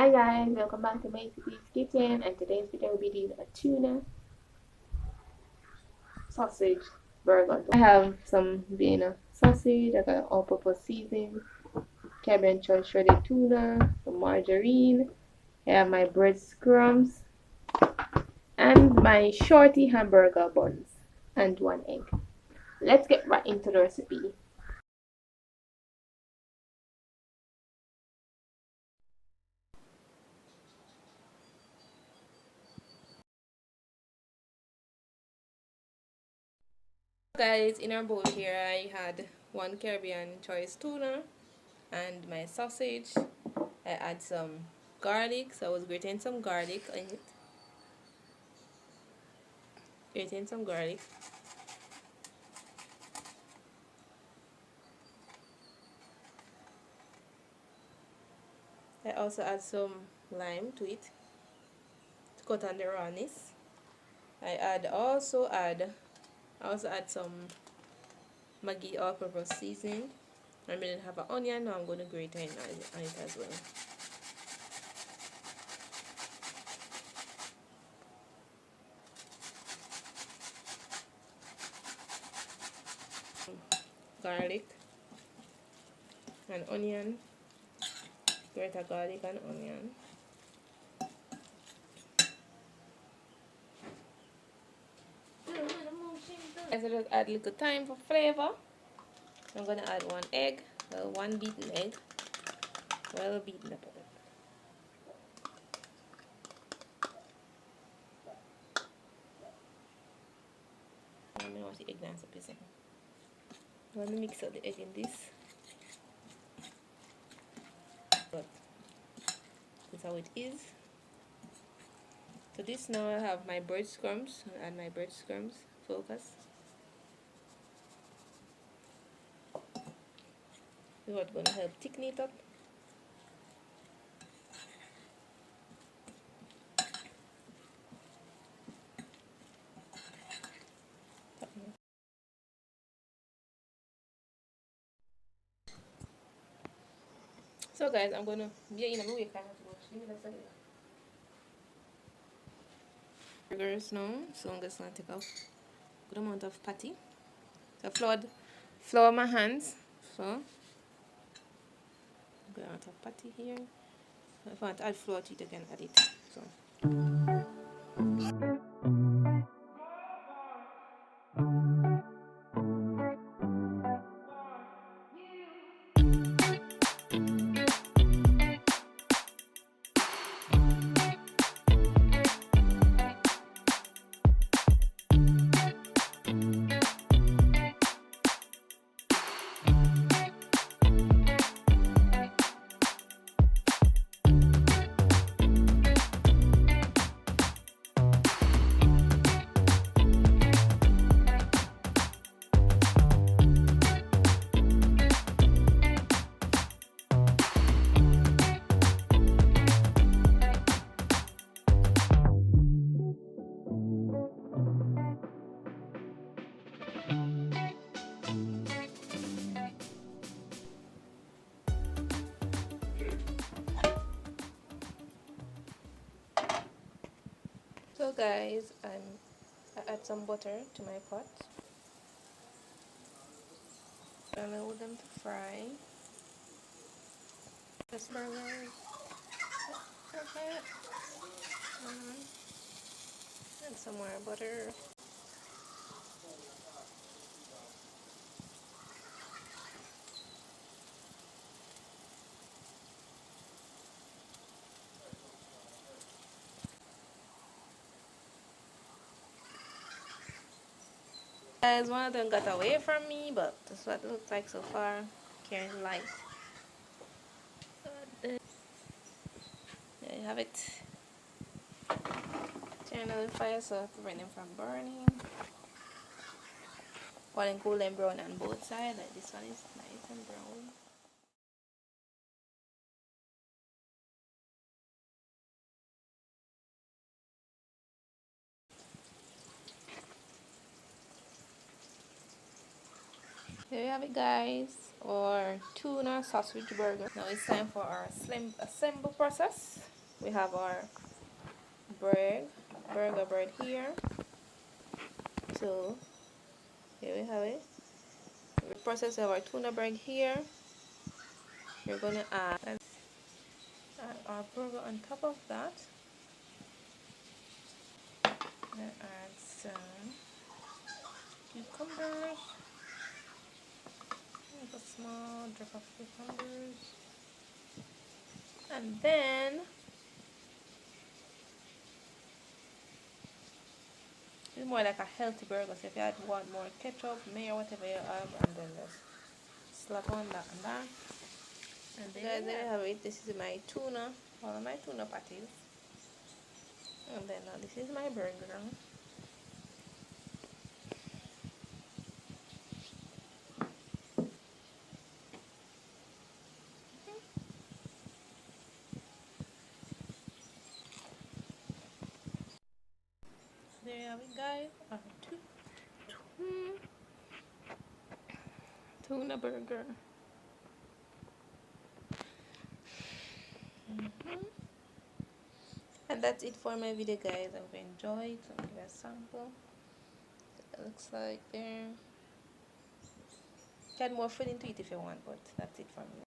Hi guys, welcome back to Basically Kitchen, and today's video will be doing a tuna sausage burger. I have some Vienna sausage, I got all-purpose seasoning, cabbage and shredded tuna, some margarine, I have my bread crumbs, and my shorty hamburger buns, and one egg. Let's get right into the recipe. Guys, in our bowl here I had one Caribbean choice tuna and my sausage. I add some garlic, so I was grating some garlic in it. Grating some garlic. I also add some lime to it to cut on the rawness. I also add some Maggi all-purpose seasoning. I didn't have an onion, now I'm going to grate it on it as well. Garlic and onion. Grate a garlic and onion. I just add a little thyme for flavor. I'm going to add one egg, one beaten egg, well beaten up. I don't want the egg nice up. I'm going to mix up the egg in this. But that's how it is. So this now I have my breadcrumbs. I'll add my breadcrumbs. Focus. This is what's going to help thicken it up. So guys, I'm going to be in a movie kind of watch. Give me a second. Burgers now, so I'm just going to take a good amount of patty. So flour my hands. So good amount of patty here. If I want to add flour to it, I can add it. So guys, I add some butter to my pot. Allow them to fry. This burger. Okay. And some more butter. Guys, one of them got away from me, but that's what it looks like so far. Carrying light. There you have it. Turn on the fire so to prevent them from burning. While and cool and brown on both sides, like this one is nice and brown. There you have it, guys, or tuna sausage burger. Now it's time for our assemble process. We have our bread, burger bread here. So here we have it. We process our tuna bread here. We're gonna add our burger on top of that. And add some cucumbers. A small drop of cucumbers. And then it's more like a healthy burger. So if you want more ketchup, mayo, whatever you have, and then just slap on that and that. And then guys, there you have it. This is my tuna, one of my tuna patties. And then this is my burger. There you have it, guys. Our tuna burger. And that's it for my video, guys. I hope you enjoyed. So give a sample. It looks like there. You can add more food into it if you want, but that's it for me.